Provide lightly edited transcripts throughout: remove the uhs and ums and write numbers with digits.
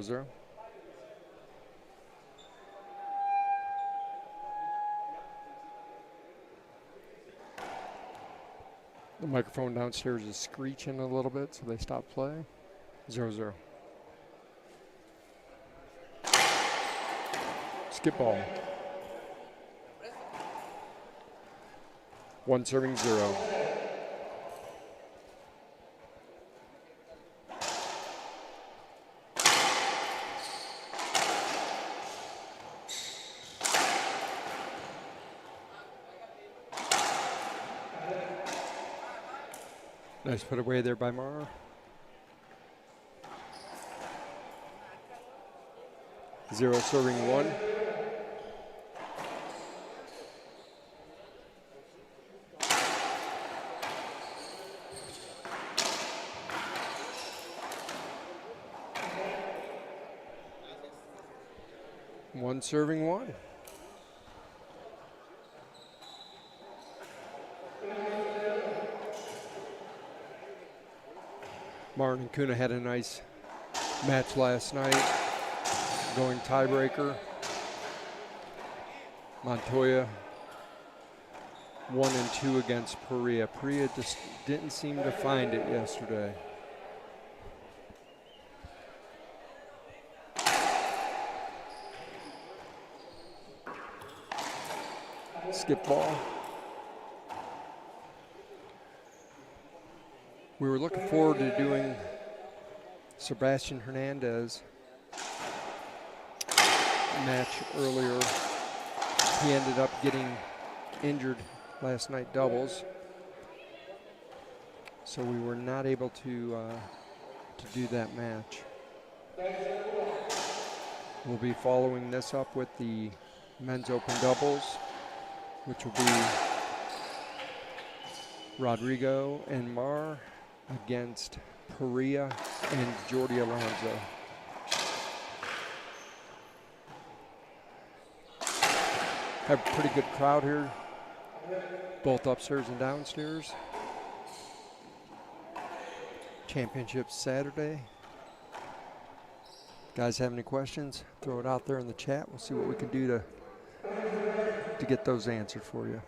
0. The microphone downstairs is screeching a little bit, so they stop play. 0-0. Skip ball. 1 serving 0. Nice put away there by Mar. Zero serving 1. One serving 1. Martin and Kuna had a nice match last night, going tiebreaker. Montoya 1-2 against Perea. Perea just didn't seem to find it yesterday. Skip ball. We were looking forward to doing Sebastian Hernandez match earlier. He ended up getting injured last night doubles, so we were not able to do that match. We'll be following this up with the men's open doubles, which will be Rodrigo and Mar against Perea and Jordi Alonso. Have a pretty good crowd here, both upstairs and downstairs. Championship Saturday. Guys have any questions? Throw it out there in the chat. We'll see what we can do to get those answered for you.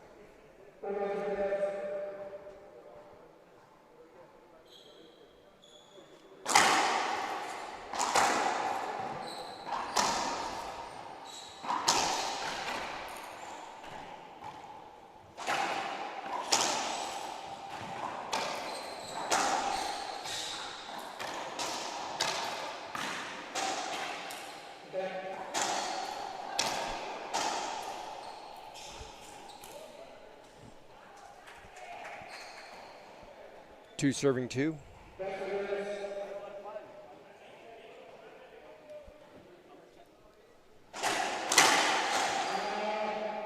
Two serving 2.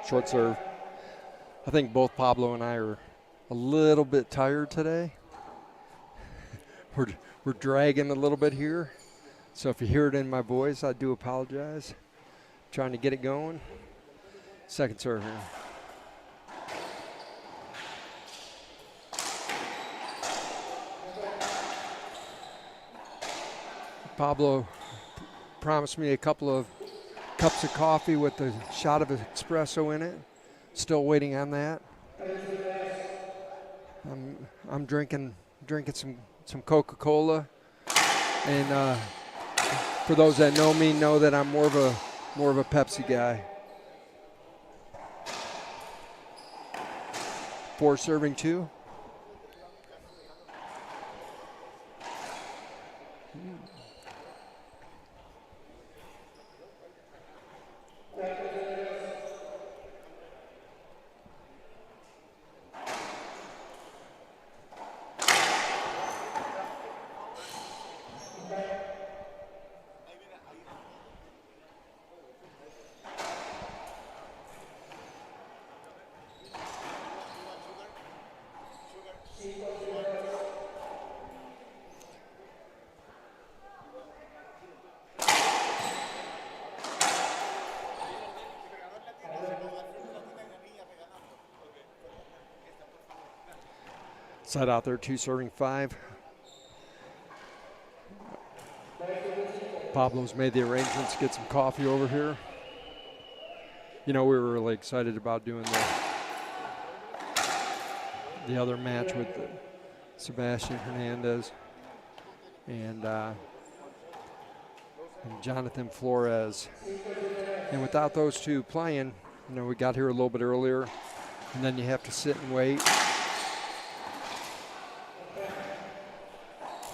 Short serve. I think both Pablo and I are a little bit tired today. We're dragging a little bit here. So if you hear it in my voice, I do apologize. Trying to get it going. Second serve here. Pablo promised me a couple of cups of coffee with a shot of espresso in it. Still waiting on that. I'm drinking some Coca-Cola, and for those that know me, know that I'm more of a Pepsi guy. 4 serving 2. Set out there, 2 serving 5. Pablo's made the arrangements to get some coffee over here. You know, we were really excited about doing the other match with Sebastian Hernandez and Jonathan Flores. And without those two playing, you know, we got here a little bit earlier, and then you have to sit and wait.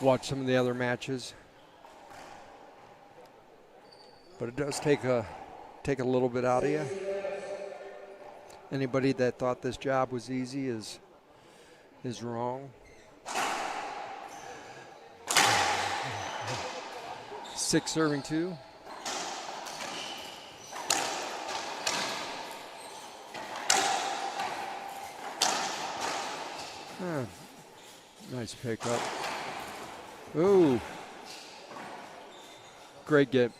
Watch some of the other matches. But it does take a little bit out of you. Anybody that thought this job was easy is wrong. 6 serving 2. Nice pickup. Ooh. Great get.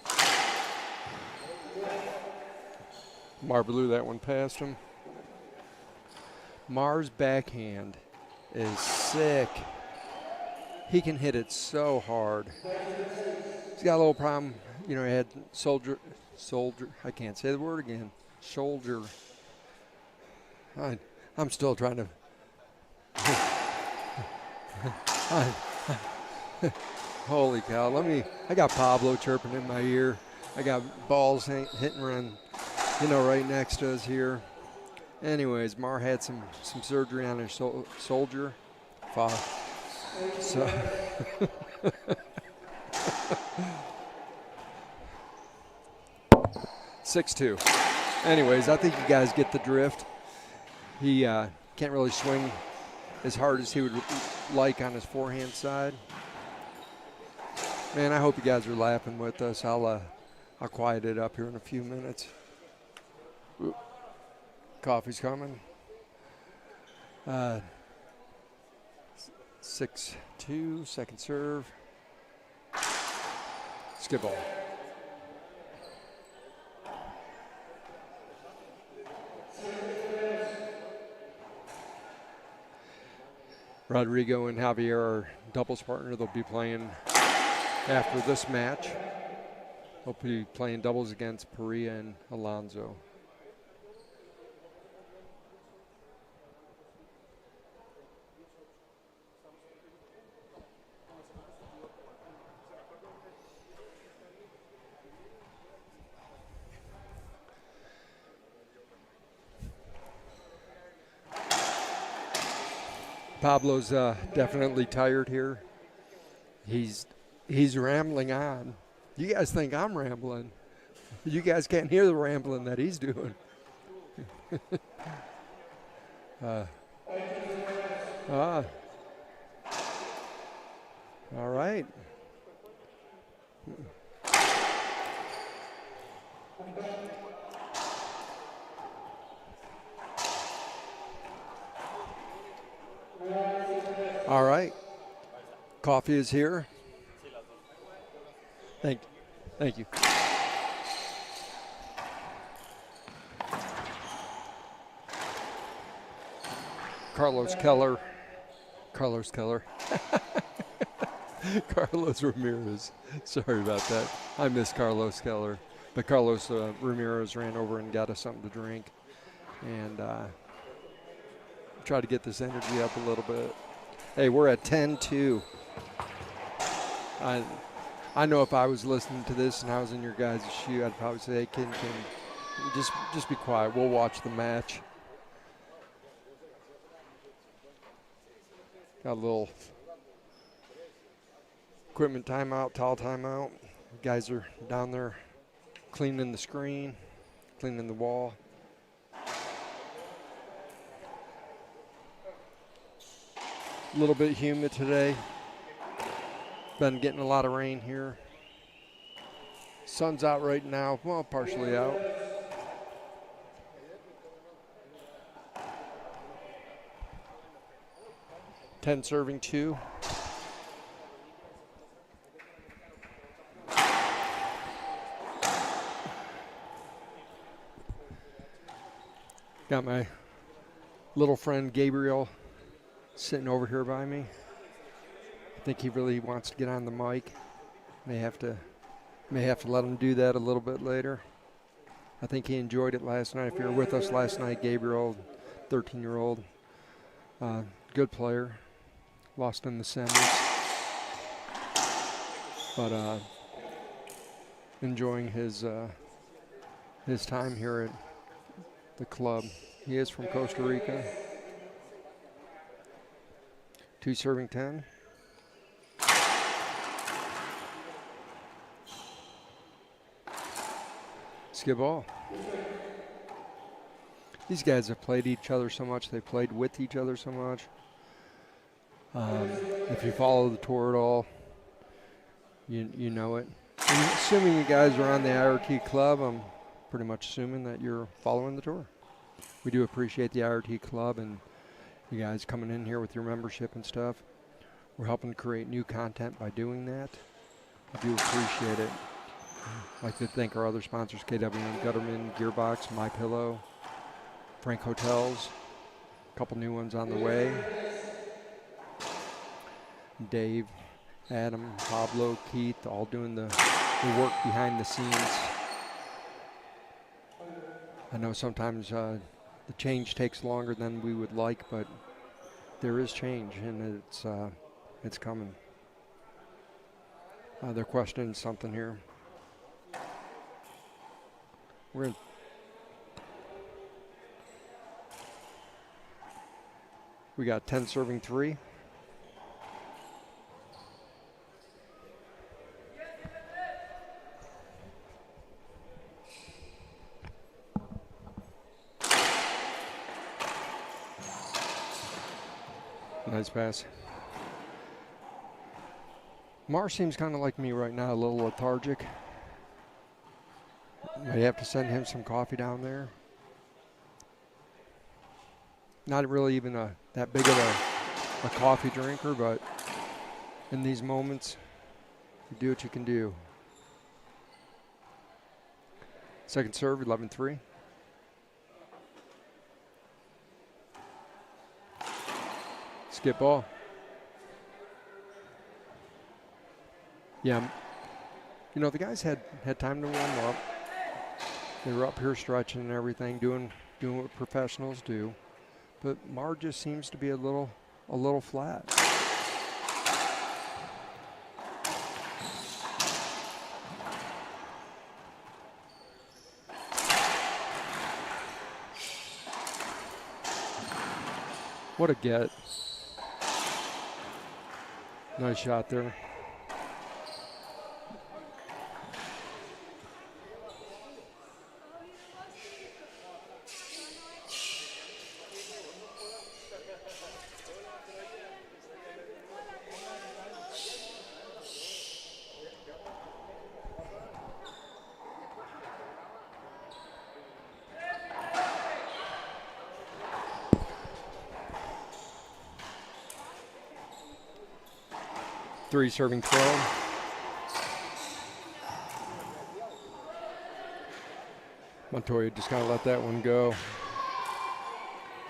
Mar blew that one past him. Mar's backhand is sick. He can hit it so hard. He's got a little problem. You know, he had soldier, I can't say the word again. Shoulder. I'm still trying to. Holy cow. I got Pablo chirping in my ear. I got balls hit and run, you know, right next to us here. Anyways, Mar had some surgery on his shoulder. So 6-2. Anyways, I think you guys get the drift. He can't really swing as hard as he would like on his forehand side. Man, I hope you guys are laughing with us. I'll quiet it up here in a few minutes. Oop. Coffee's coming. 6-2, second serve. Skip ball. Rodrigo and Javier are doubles partner. They'll be playing after this match. They'll be playing doubles against Perea and Alonso. Pablo's definitely tired here. He's rambling on. You guys think I'm rambling. You guys can't hear the rambling that he's doing. All right. All right. Coffee is here. Thank you. Carlos Keller. Carlos Ramirez. Sorry about that. I miss Carlos Keller. But Carlos Ramirez ran over and got us something to drink. And try to get this energy up a little bit. Hey, we're at 10-2. I know if I was listening to this and I was in your guys' shoe, I'd probably say, hey, Ken, just be quiet. We'll watch the match. Got a little equipment timeout, towel timeout. Guys are down there cleaning the screen, cleaning the wall. A little bit humid today. Been getting a lot of rain here. Sun's out right now. Well, partially out. Ten serving 2. Got my little friend Gabriel sitting over here by me. I think he really wants to get on the mic. May have to May have to let him do that a little bit later. I think he enjoyed it last night. If you were with us last night, Gabriel, 13-year-old, good player, lost in the semis, but enjoying his time here at the club. He is from Costa Rica. 2 serving 10. Skip ball. These guys have played each other so much. They played with each other so much. If you follow the tour at all, you know it. And assuming you guys are on the IRT club, I'm pretty much assuming that you're following the tour. We do appreciate the IRT club and you guys coming in here with your membership and stuff. We're helping create new content by doing that. I do appreciate it. I'd like to thank our other sponsors, KW and Gutterman, Gearbox, MyPillow, Frank Hotels, a couple new ones on the way. Dave, Adam, Pablo, Keith, all doing the work behind the scenes. I know sometimes the change takes longer than we would like, but there is change and it's coming. They're questioning something here. We got 10 serving 3. Nice pass. Mar seems kind of like me right now, a little lethargic. May have to send him some coffee down there. Not really even that big of a coffee drinker, but in these moments, you do what you can do. Second serve, 11-3. Skip ball. Yeah, you know, the guys had time to warm up. They were up here stretching and everything, doing what professionals do. But Mar just seems to be a little flat. What a get. Nice shot there. Three serving 12. Montoya just kind of let that one go.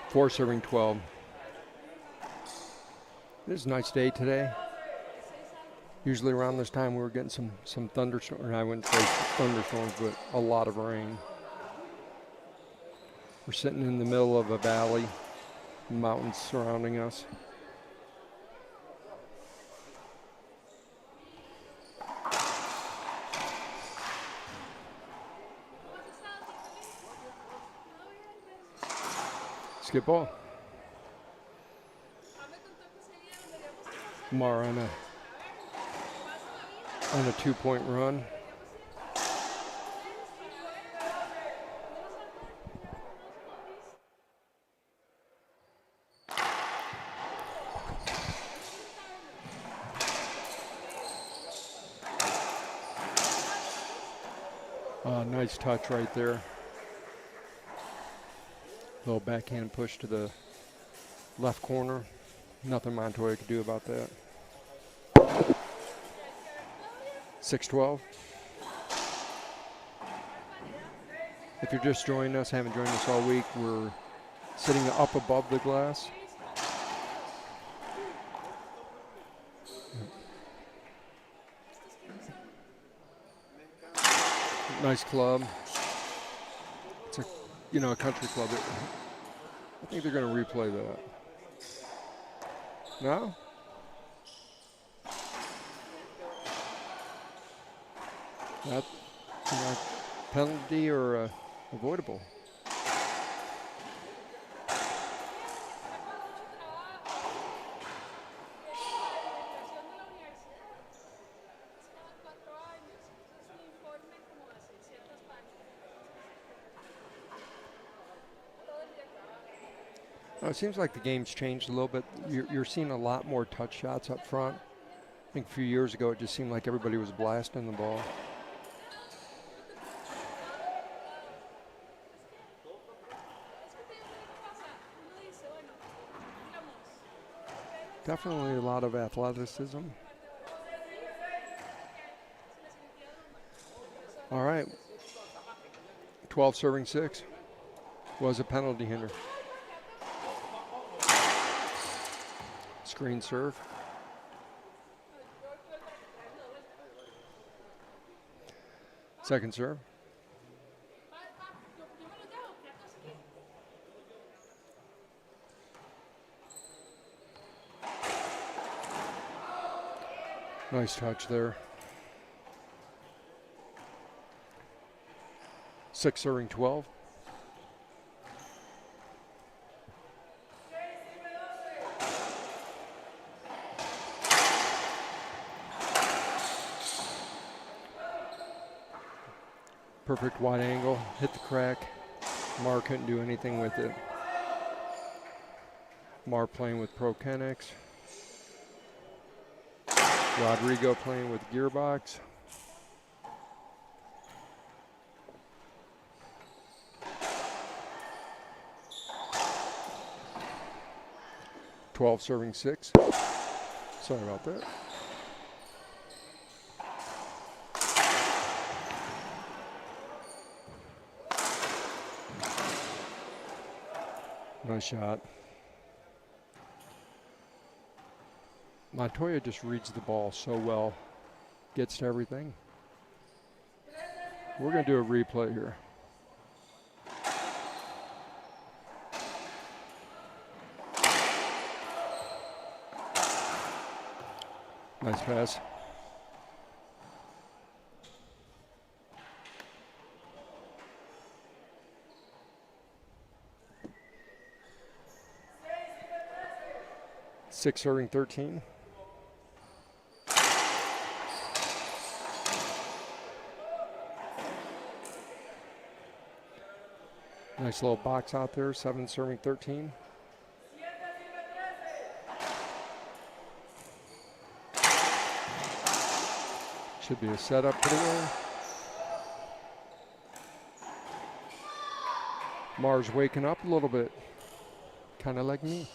4 serving 12. It is a nice day today. Usually around this time we were getting some thunderstorms, or I wouldn't say thunderstorms, but a lot of rain. We're sitting in the middle of a valley, mountains surrounding us. Skip ball. Mar on a 2-point run. Nice touch right there. Little backhand push to the left corner. Nothing Montoya could do about that. 6-12. If you're just joining us, haven't joined us all week, we're sitting up above the glass. Nice club. It's a country club. I think they're going to replay that. No? That penalty or avoidable? It seems like the game's changed a little bit. You're seeing a lot more touch shots up front. I think a few years ago it just seemed like everybody was blasting the ball. Definitely a lot of athleticism. All right. 12 serving 6 was a penalty hitter. Screen serve. Second serve. Nice touch there. 6 serving 12. Perfect wide angle, hit the crack. Mar couldn't do anything with it. Mar playing with Pro Kennex. Rodrigo playing with Gearbox. .12 serving 6. Sorry about that. Nice shot. Montoya just reads the ball so well. Gets to everything. We're going to do a replay here. Nice pass. Six serving 13. Nice little box out there, 7 serving 13. Should be a setup pretty well. Mar's waking up a little bit, kind of like me.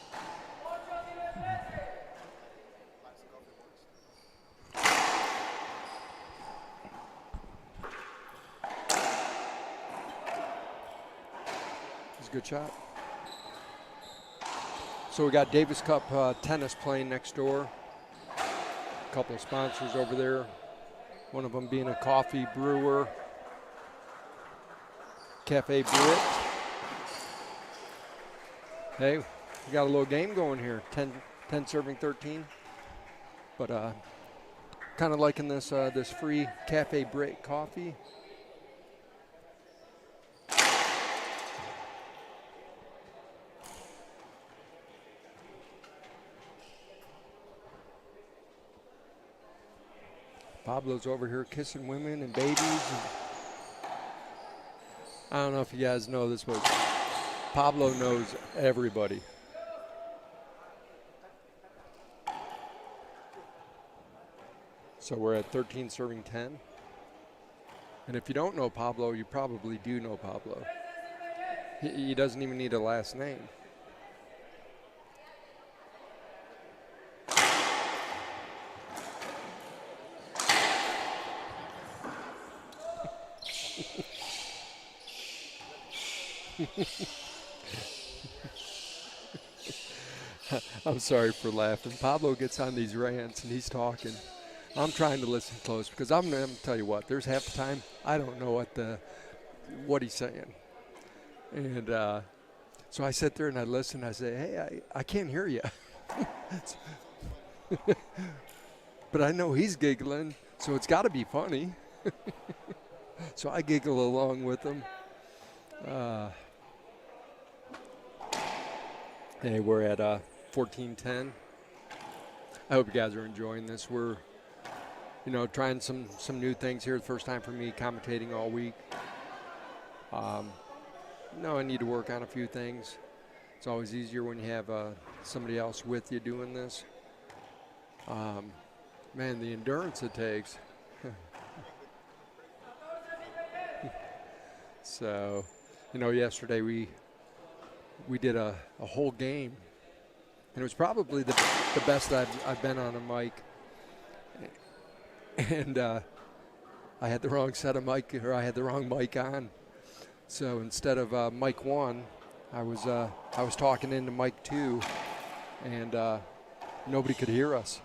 Good shot. So we got Davis Cup tennis playing next door. A couple of sponsors over there. One of them being a coffee brewer, Cafe Brit. Hey, we got a little game going here. 10 serving 13. But kind of liking this this free Cafe Brit coffee. Pablo's over here kissing women and babies. I don't know if you guys know this, but Pablo knows everybody. So we're at 13 serving 10. And if you don't know Pablo, you probably do know Pablo. He doesn't even need a last name. I'm sorry for laughing. Pablo gets on these rants and he's talking. I'm trying to listen close because I'm going to tell you what. There's half the time I don't know what he's saying, and so I sit there and I listen. I say, "Hey, I can't hear you," but I know he's giggling, so it's got to be funny. So I giggle along with him. Hey, we're at 14:10. I hope you guys are enjoying this. We're, trying some new things here. The first time for me commentating all week. I need to work on a few things. It's always easier when you have somebody else with you doing this. Man, the endurance it takes. So, yesterday we did a whole game, and it was probably the best I've been on a mic. And I had the wrong set of mic, or I had the wrong mic on. So instead of mic 1, I was talking into mic 2, and nobody could hear us.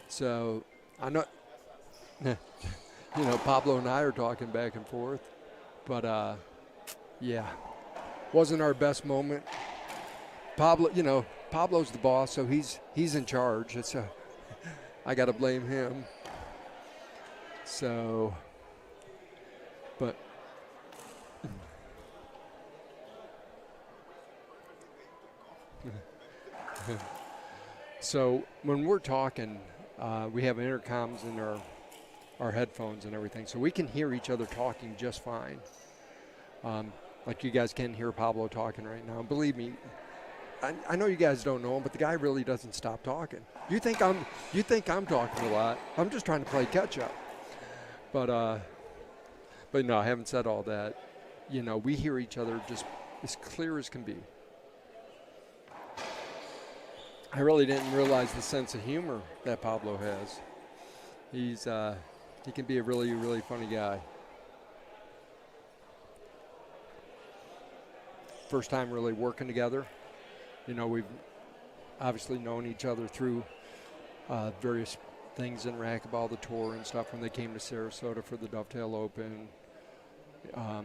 So I know, Pablo and I are talking back and forth, but yeah, wasn't our best moment. Pablo's the boss, so he's in charge. I got to blame him. So, but so when we're talking, we have intercoms in our headphones and everything, so we can hear each other talking just fine. Like you guys can hear Pablo talking right now. Believe me, I know you guys don't know him, but the guy really doesn't stop talking. You think I'm talking a lot. I'm just trying to play catch up. But no, I haven't said all that. We hear each other just as clear as can be. I really didn't realize the sense of humor that Pablo has. He can be a really, really funny guy. First time really working together. We've obviously known each other through various things in racquetball, the tour and stuff, when they came to Sarasota for the Dovetail Open,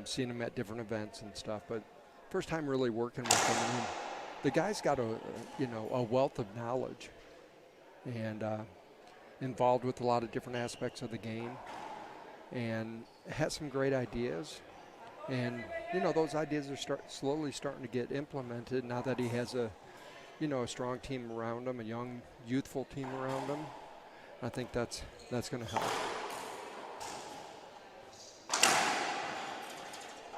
seeing them at different events and stuff. But first time really working with him. And the guy's got a wealth of knowledge and involved with a lot of different aspects of the game and has some great ideas. And, those ideas are slowly starting to get implemented now that he has a strong team around him, a young, youthful team around him. I think that's going to help.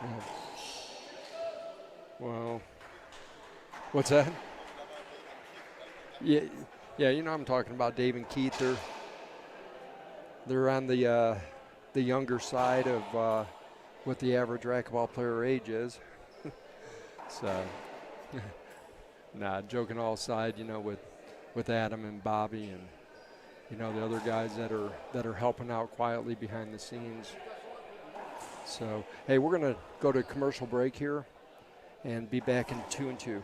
Yeah. Well, what's that? Yeah, I'm talking about Dave and Keith. They're on the younger side of what the average racquetball player age is. So, joking all aside, with Adam and Bobby and the other guys that are helping out quietly behind the scenes. So, hey, we're gonna go to commercial break here and be back in 2 and 2.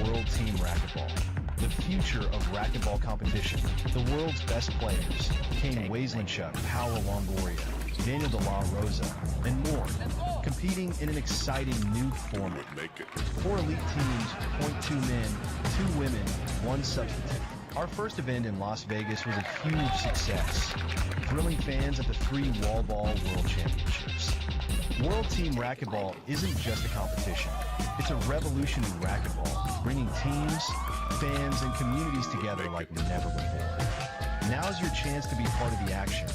World Team Racquetball. The future of racquetball competition. The world's best players. Kane Waislinchuk, Paolo Longoria, Daniel De La Rosa, and more. Competing in an exciting new format. 4 elite teams, 2 men, 2 women, 1 substitute. Our first event in Las Vegas was a huge success, thrilling fans at the 3 Wall Ball World Championships. World Team Racquetball isn't just a competition. It's a revolution in racquetball, bringing teams, fans, and communities together like never before. Now's your chance to be part of the action.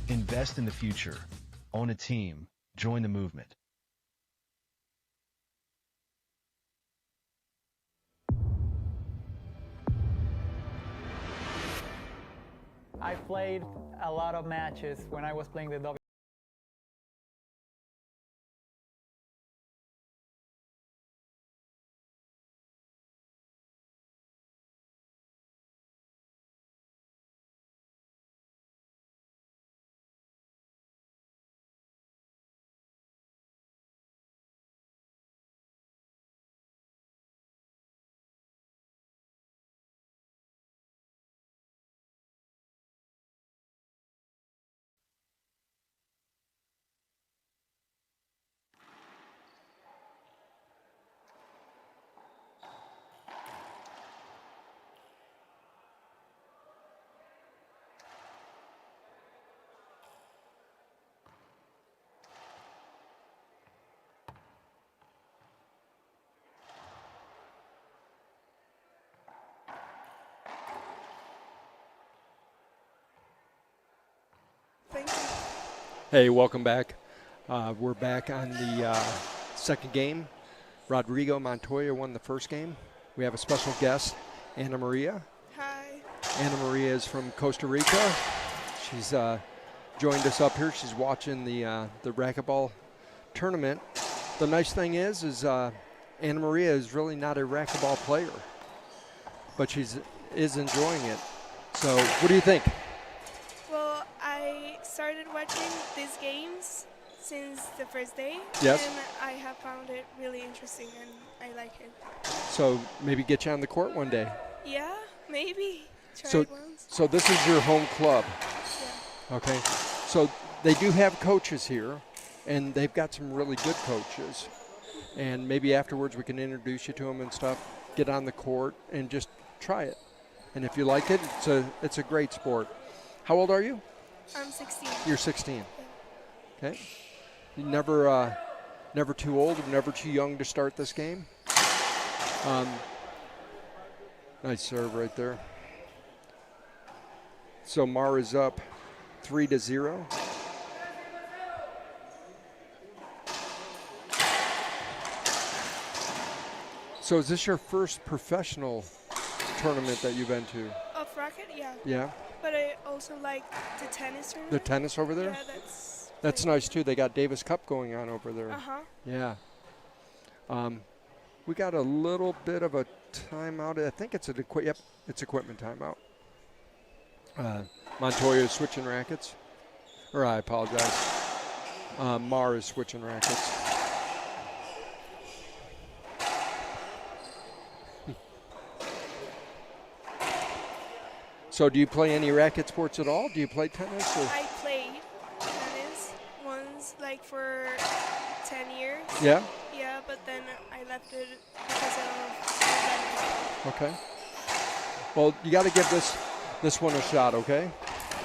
Invest in the future. Own a team. Join the movement. I played a lot of matches when I was playing the W. Thank you. Hey, welcome back. We're back on the second game. Rodrigo Montoya won the first game. We have a special guest, Anna Maria. Hi. Anna Maria is from Costa Rica. She's joined us up here. She's watching the racquetball tournament. The nice thing is Anna Maria is really not a racquetball player, but is enjoying it. So, what do you think? Well, I started watching these games since the first day. Yes. And I have found it really interesting and I like it. So maybe get you on the court one day. Yeah, maybe. Try So, it once. so this is your home club. Yeah. Okay. So they do have coaches here, and they've got some really good coaches. And maybe afterwards we can introduce you to them and stuff. Get on the court and just try it. And if you like it, it's a great sport. How old are you? I'm 16. You're 16. Yeah. Okay. You never too old, never too young to start this game. Nice serve right there. So Mara's up 3-0. So is this your first professional tournament that you've been to? Off racket, yeah. Yeah. But I also like the tennis tournament. The tennis over there? Yeah, That's nice too. They got Davis Cup going on over there. Uh-huh. Yeah. We got a little bit of a timeout. I think it's it's equipment timeout. Montoya is switching rackets. Or I apologize. Mar is switching rackets. So do you play any racket sports at all? Do you play tennis? Or? I played tennis once, like for 10 years. Yeah? Yeah, but then I left it because of Okay. Well, you got to give this one a shot, okay?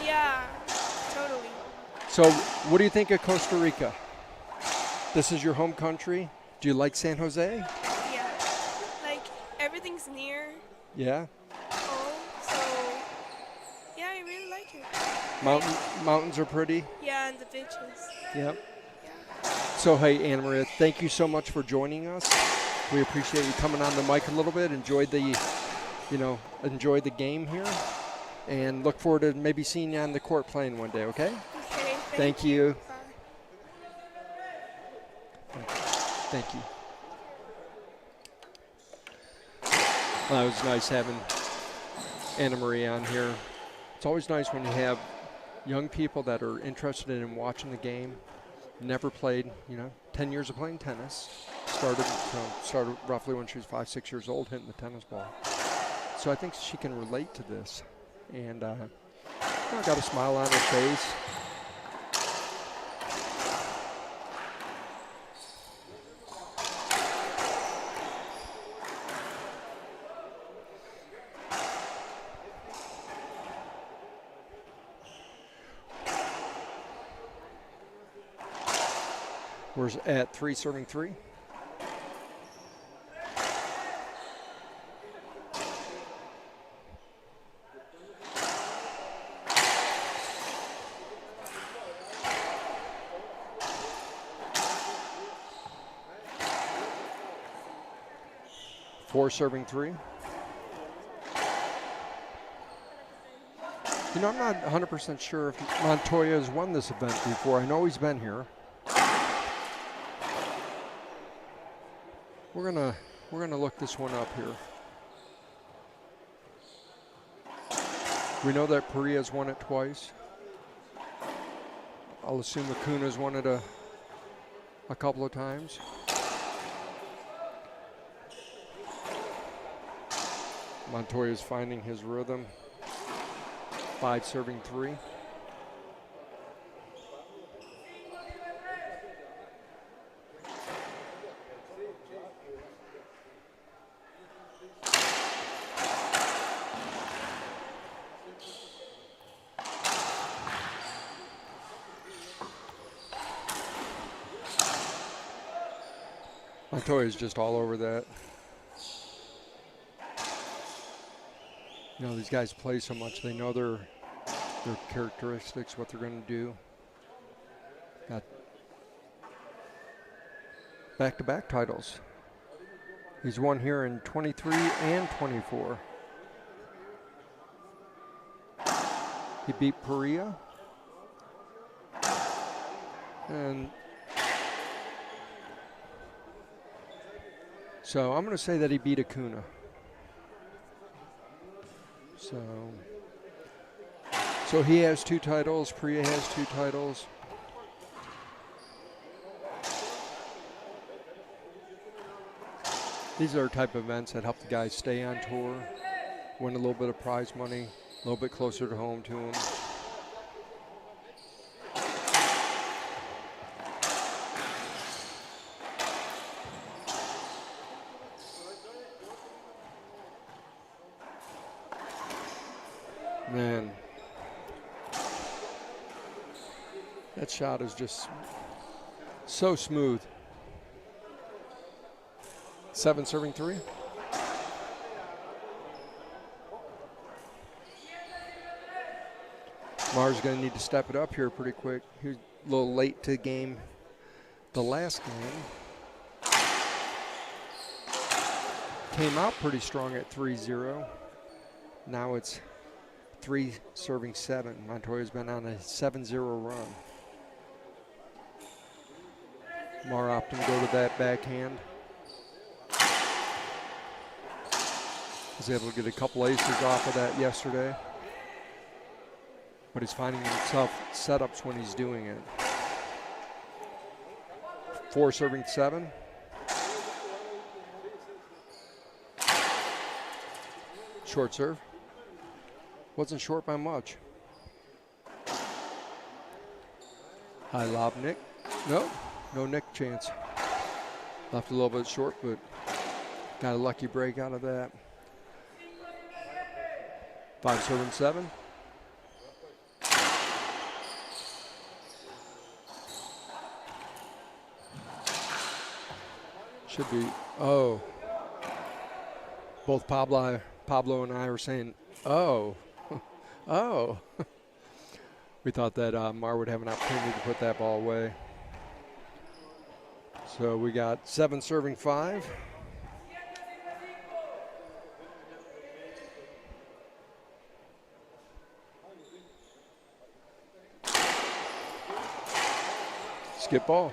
Yeah, totally. So what do you think of Costa Rica? This is your home country. Do you like San Jose? Yeah, like everything's near Yeah. home, so yeah, I really like it. Mountains are pretty. Yeah, and the beaches. Yep. Yeah. So, hey, Anna Maria, thank you so much for joining us. We appreciate you coming on the mic a little bit. Enjoyed the game here, and look forward to maybe seeing you on the court playing one day. Okay? Okay. Thank you. Bye. Thank you. Well, it was nice having Anna Maria on here. It's always nice when you have young people that are interested in watching the game. Never played, 10 years of playing tennis. Started roughly when she was 5, 6 years old hitting the tennis ball. So I think she can relate to this. And got a smile on her face. We're at 3 serving 3. Four serving 3. You know, I'm not 100% sure if Montoya has won this event before. I know he's been here. We're gonna look this one up here. We know that Pereira's won it twice. I'll assume Acuna's won it a couple of times. Montoya's finding his rhythm. 5 serving 3. Montoya's just all over that. You know, these guys play so much, they know their characteristics, what they're going to do. Got back-to-back titles. He's won here in 23 and 24. He beat Pereira. And so I'm going to say that he beat Acuna. So he has 2 titles, Pereira has 2 titles. These are type of events that help the guys stay on tour, win a little bit of prize money, a little bit closer to home to them. Man, that shot is just so smooth. 7 serving 3. Mar's going to need to step it up here pretty quick. He's a little late to game. The last game came out pretty strong at 3-0. Now it's 3 serving 7. Montoya's been on a 7-0 run. Mar opting to go to that backhand. Was able to get a couple aces off of that yesterday. But he's finding himself setups when he's doing it. 4 serving 7. Short serve. Wasn't short by much. High lob nick. Nope, no nick chance. Left a little bit short, but got a lucky break out of that. 5 serving 7. Should be, oh. Both Pablo and I were saying, oh. Oh. We thought that Mar would have an opportunity to put that ball away. So we got 7 serving 5. Skip ball.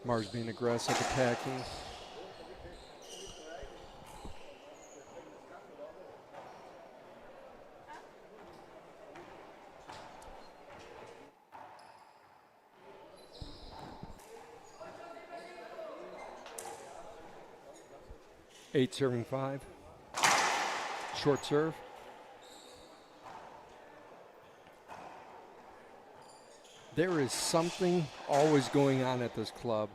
Mar's being aggressive, attacking. Eight serving 5. Short serve. There is something always going on at this club.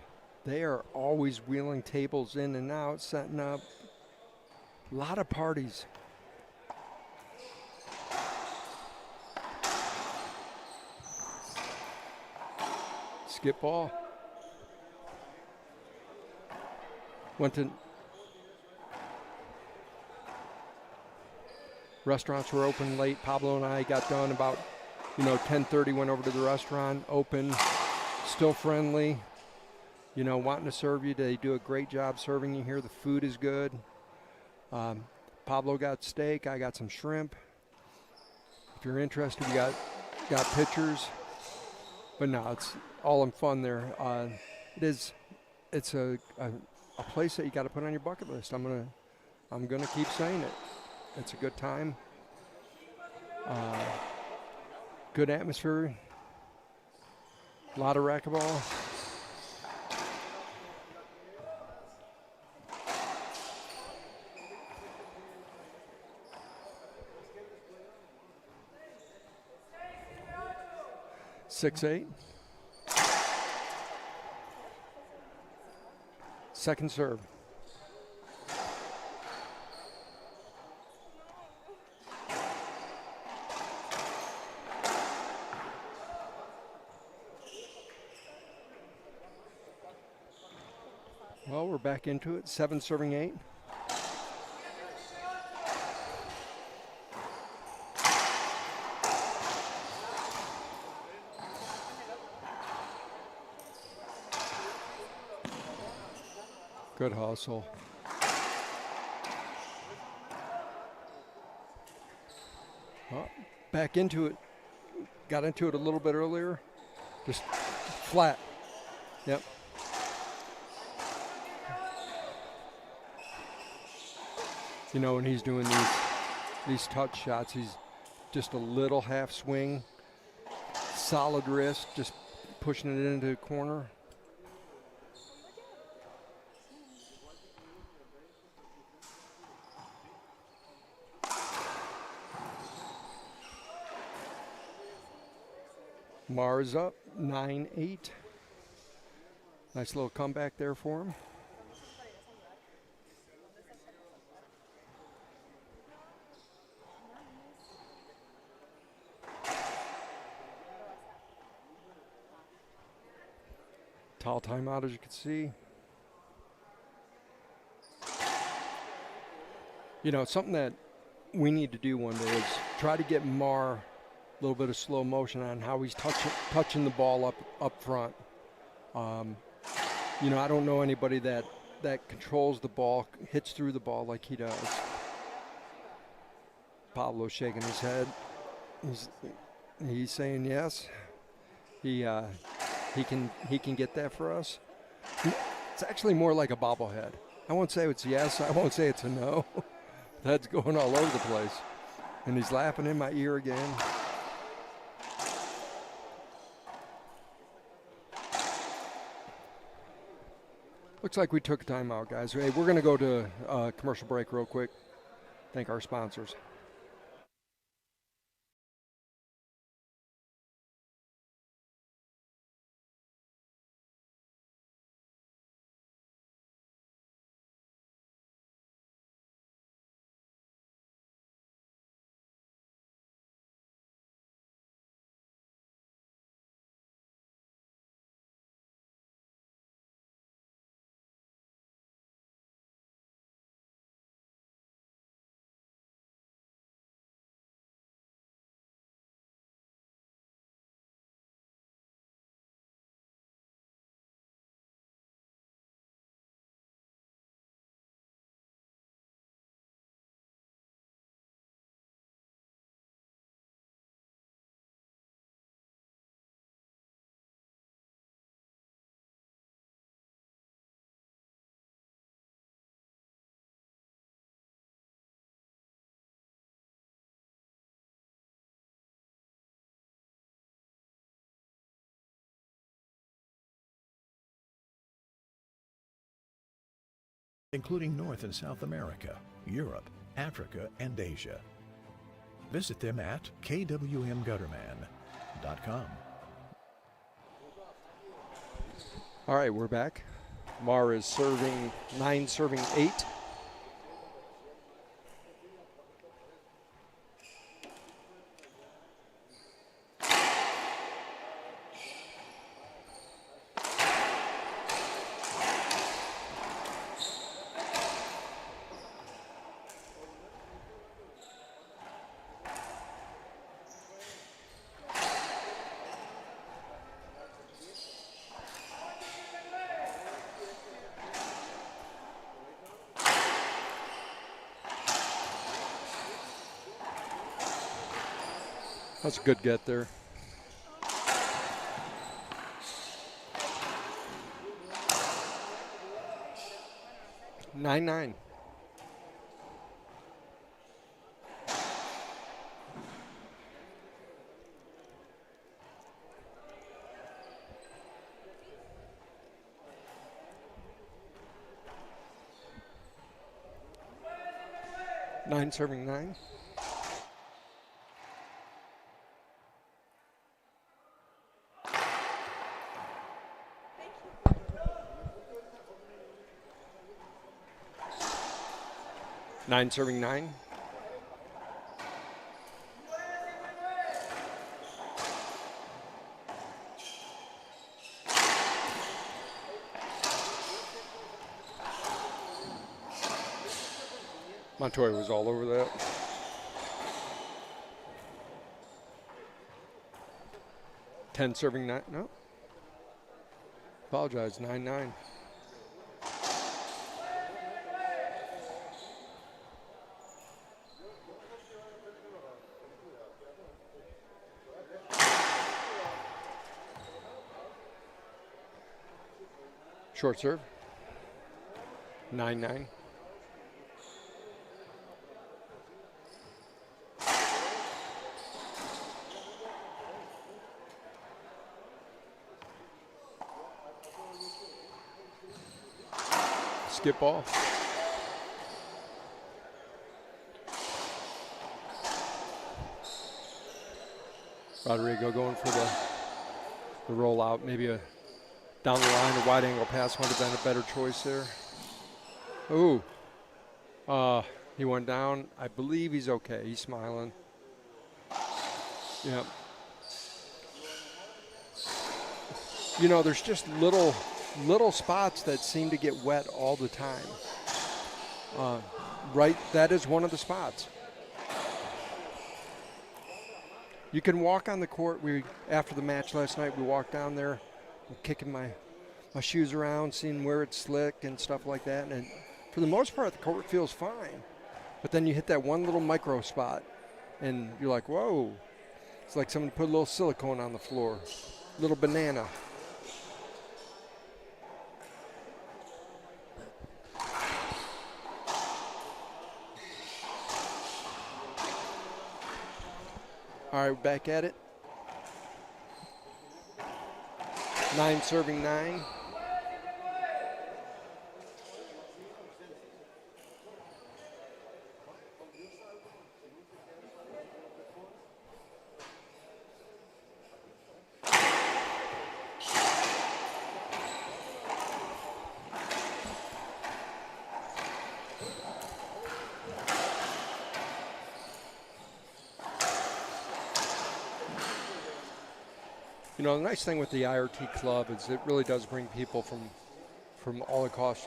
They are always wheeling tables in and out, setting up. A lot of parties. Skip ball. Restaurants were open late. Pablo and I got done about 10:30, went over to the restaurant, open, still friendly, wanting to serve you. They do a great job serving you here. The food is good. Pablo got steak. I got some shrimp. If you're interested, we got pictures. But no, it's all in fun there. It's a place that you got to put on your bucket list. I'm gonna keep saying it. It's a good time. Good atmosphere. A lot of racquetball. Six, 8. Second serve. Well, we're back into it. 7 serving 8. Good hustle. Well, back into it. Got into it a little bit earlier. Just flat. Yep. You know, when he's doing these touch shots, he's just a little half swing, solid wrist, just pushing it into the corner. Mars up, 9-8. Nice little comeback there for him. Tall timeout, as you can see. You know, something that we need to do one day is try to get Mar a little bit of slow motion on how he's touching the ball up front. You know, I don't know anybody that controls the ball, hits through the ball like he does. Pablo's shaking his head. He's saying yes. He can get that for us. It's actually more like a bobblehead. I won't say it's yes. I won't say it's a no. That's going all over the place. And he's laughing in my ear again. Looks like we took a timeout, guys. Hey, we're going to go to a commercial break real quick. Thank our sponsors. Including North and South America, Europe, Africa, and Asia. Visit them at kwmgutterman.com. All right, we're back. Mar is serving 9, serving 8. That's a good get there. Nine. 9 serving 9. Nine serving 9. Montoya was all over that. Ten serving 9. No. Apologize. 9-9. Short serve. 9-9. Skip ball. Rodrigo going for the rollout. Maybe a down the line, a wide angle pass would have been a better choice there. Ooh. He went down. I believe he's okay. He's smiling. Yep. You know, there's just little spots that seem to get wet all the time. Right, that is one of the spots. You can walk on the court. After the match last night, we walked down there, kicking my shoes around, seeing where it's slick and stuff like that. And for the most part, the court feels fine. But then you hit that one little micro spot, and you're like, whoa. It's like someone put a little silicone on the floor, little banana. All right, back at it. 9 serving 9. You know, the nice thing with the IRT club is it really does bring people from all across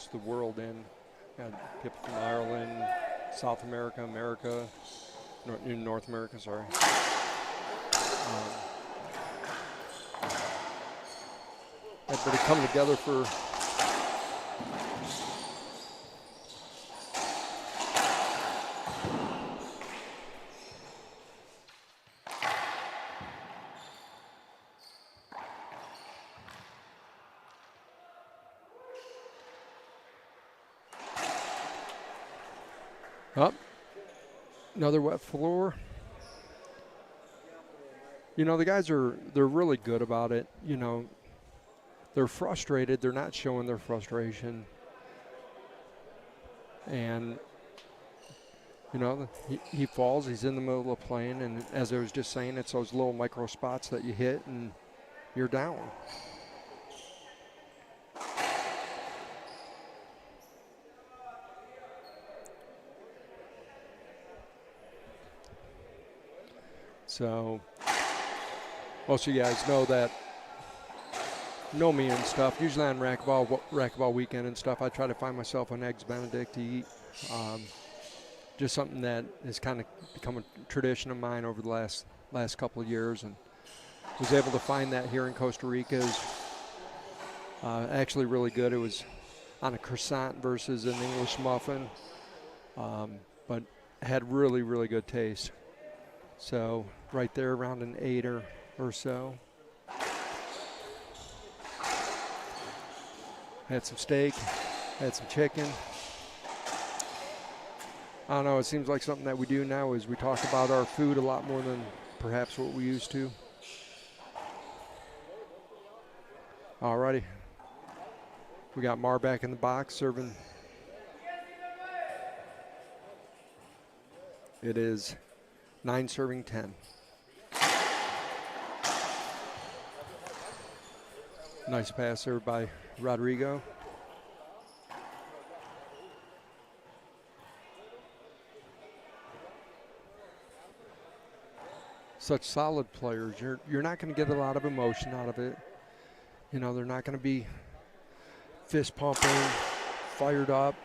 the world in. People from Ireland, South America, North America, sorry. Everybody coming together for up. Another wet floor. You know, the guys they're really good about it. You know, they're frustrated. They're not showing their frustration. And, you know, he falls. He's in the middle of playing. And as I was just saying, it's those little micro spots that you hit and you're down. So most of you guys know me and stuff. Usually on racquetball weekend and stuff, I try to find myself an Eggs Benedict to eat. Just something that has kind of become a tradition of mine over the last couple of years, and was able to find that here in Costa Rica. Is actually really good. It was on a croissant versus an English muffin, but had really, really good taste. So right there around an 8 or so. Had some steak, had some chicken. I don't know, it seems like something that we do now is we talk about our food a lot more than perhaps what we used to. Alrighty. We got Mar back in the box serving. It is 9 serving 10. Nice pass there by Rodrigo. Such solid players. You're not going to get a lot of emotion out of it. You know, they're not going to be fist pumping, fired up.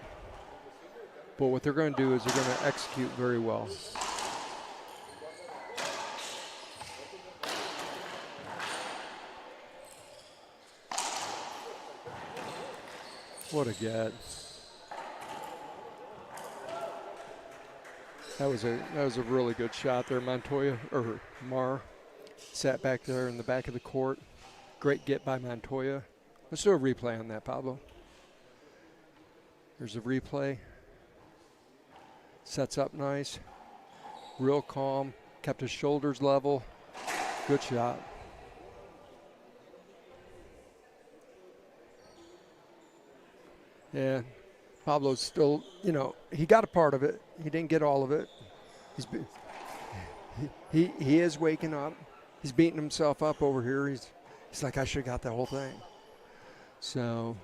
But what they're going to do is they're going to execute very well. What a get. That was a really good shot there. Montoya, or Mar, sat back there in the back of the court. Great get by Montoya. Let's do a replay on that, Pablo. There's a replay. Sets up nice. Real calm. Kept his shoulders level. Good shot. Yeah. Pablo's still, you know, he got a part of it. He didn't get all of it. He is waking up. He's beating himself up over here. He's like, I should have got the whole thing. So,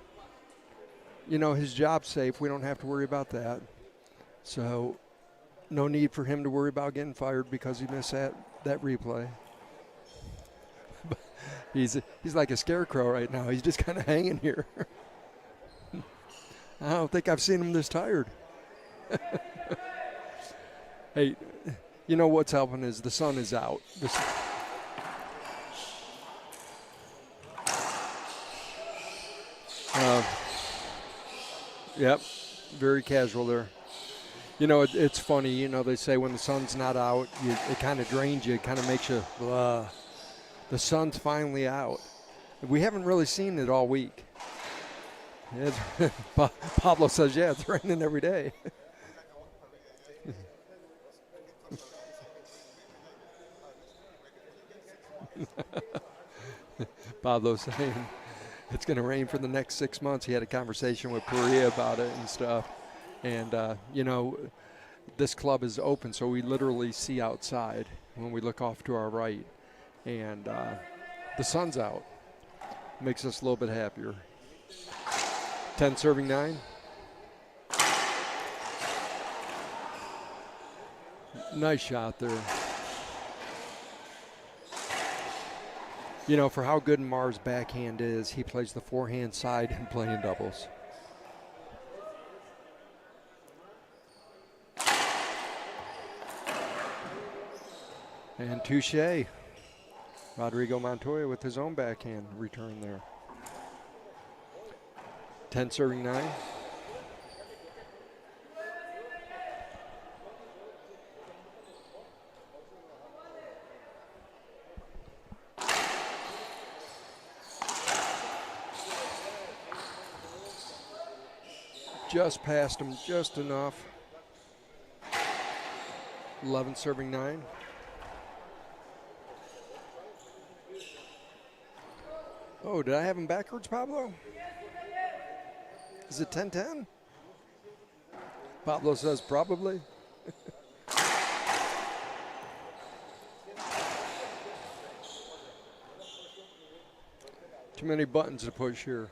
you know, his job's safe. We don't have to worry about that. So, no need for him to worry about getting fired because he missed that replay. He's like a scarecrow right now. He's just kind of hanging here. I don't think I've seen him this tired. Hey, you know what's helping is the sun is out. Yep, very casual there. You know, it's funny, you know, they say when the sun's not out, it kind of drains you. It kind of makes you, the sun's finally out. We haven't really seen it all week. Pablo says, yeah, it's raining every day. Pablo saying it's going to rain for the next 6 months. He had a conversation with Perea about it and stuff. And, you know, this club is open, so we literally see outside when we look off to our right. And the sun's out. Makes us a little bit happier. 10 serving 9. Nice shot there. You know, for how good Mar's backhand is, he plays the forehand side and playing doubles. And touche. Rodrigo Montoya with his own backhand return there. 10 serving 9. Just passed him just enough. 11 serving 9. Oh, did I have him backwards, Pablo? Is it 10-10? Pablo says probably. Too many buttons to push here.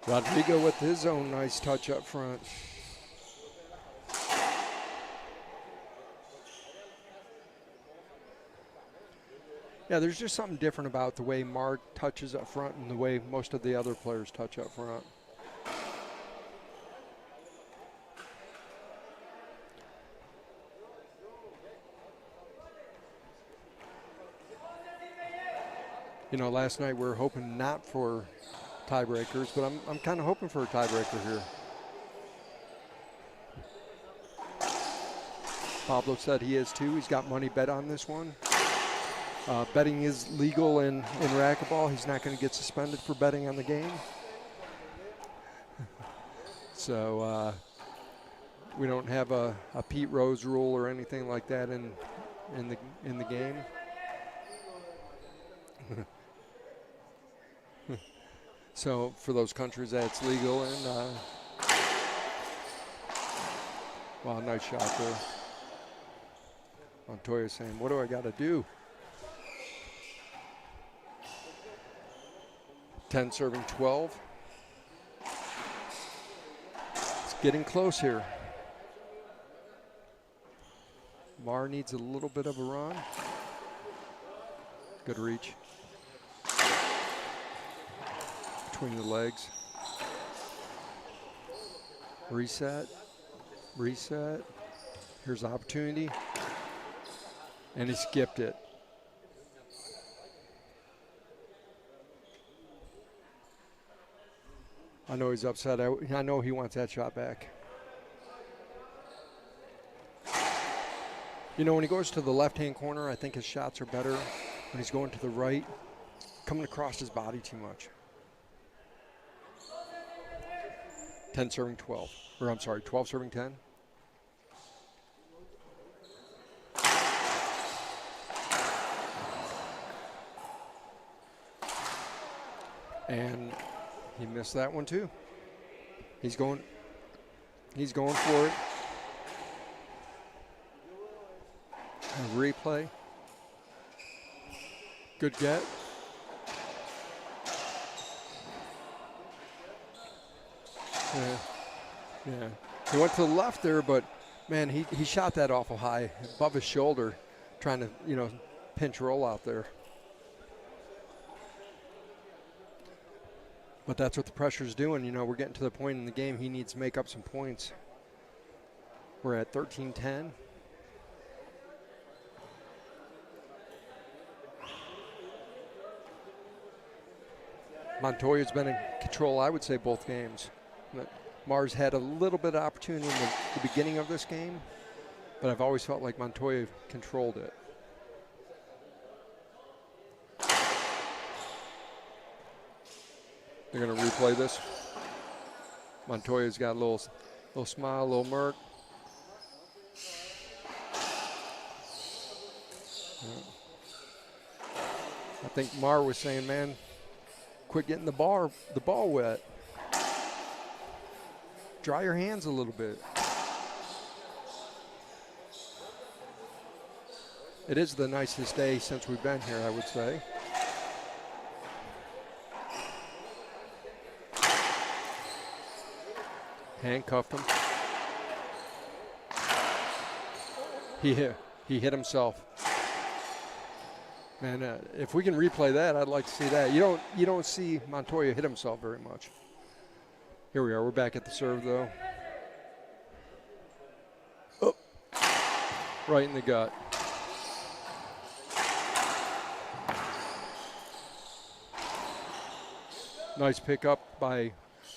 Rodrigo with his own nice touch up front. Yeah, there's just something different about the way Mark touches up front and the way most of the other players touch up front. You know, last night we were hoping not for tiebreakers, but I'm kind of hoping for a tiebreaker here. Pablo said he is too. He's got money bet on this one. Betting is legal in racquetball. He's not going to get suspended for betting on the game. So we don't have a Pete Rose rule or anything like that in the game. So for those countries that's legal, and wow, nice shot there. Montoya saying, "What do I got to do?" 10 serving 12. It's getting close here. Mar needs a little bit of a run. Good reach. Between the legs. Reset. Reset. Here's the opportunity. And he skipped it. I know he's upset. I know he wants that shot back. You know, when he goes to the left-hand corner, I think his shots are better. When he's going to the right, coming across his body too much. 10 serving 12. Or I'm sorry, 12 serving 10. And he missed that one too. He's going for it. A replay. Good get. Yeah. He went to the left there, but man, he shot that awful high above his shoulder, trying to, you know, pinch roll out there. But that's what the pressure's doing. You know, we're getting to the point in the game he needs to make up some points. We're at 13-10. Montoya's been in control, I would say, both games. But Mars had a little bit of opportunity in the beginning of this game, but I've always felt like Montoya controlled it. They're going to replay this. Montoya's got a little smile, a little mirk. I think Mar was saying, man, quit getting the ball wet. Dry your hands a little bit. It is the nicest day since we've been here, I would say. Handcuffed him. He hit himself. Man, if we can replay that, I'd like to see that. You don't see Montoya hit himself very much. Here we are. We're back at the serve, though. Oh, right in the gut. Nice pickup by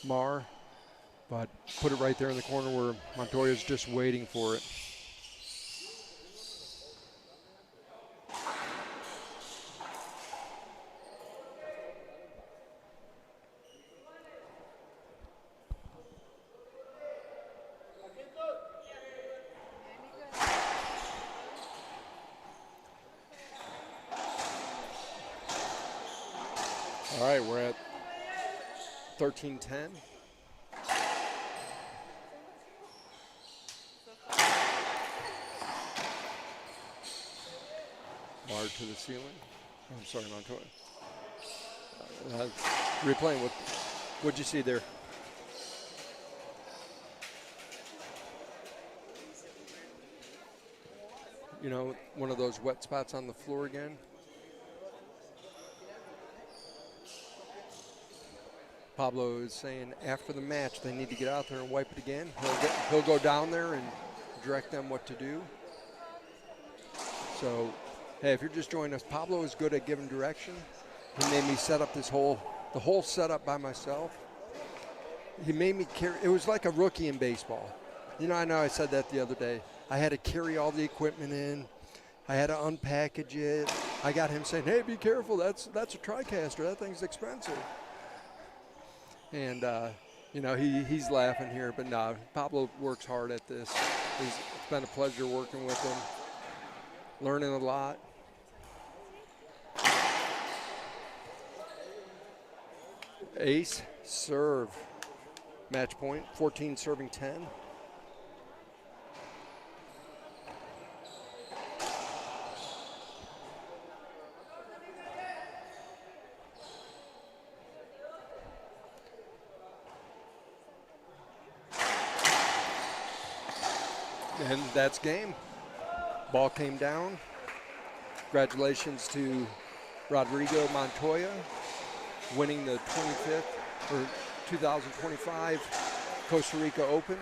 Mar, but put it right there in the corner where Montoya's just waiting for it. All right, we're at 13-10. Bar to the ceiling. I'm sorry, Montoya. Replaying, what'd you see there? You know, one of those wet spots on the floor again. Pablo is saying after the match they need to get out there and wipe it again. He'll go down there and direct them what to do. So, hey, if you're just joining us, Pablo is good at giving direction. He made me set up the whole setup by myself. He made me carry. It was like a rookie in baseball. You know I said that the other day. I had to carry all the equipment in. I had to unpackage it. I got him saying, "Hey, be careful. That's a TriCaster. That thing's expensive." And he's laughing here, but no, Pablo works hard at this. It's been a pleasure working with him, learning a lot. Ace serve. Match point, 14 serving 10. And that's game. Ball came down. Congratulations to Rodrigo Montoya, winning the 25th or 2025 Costa Rica Open.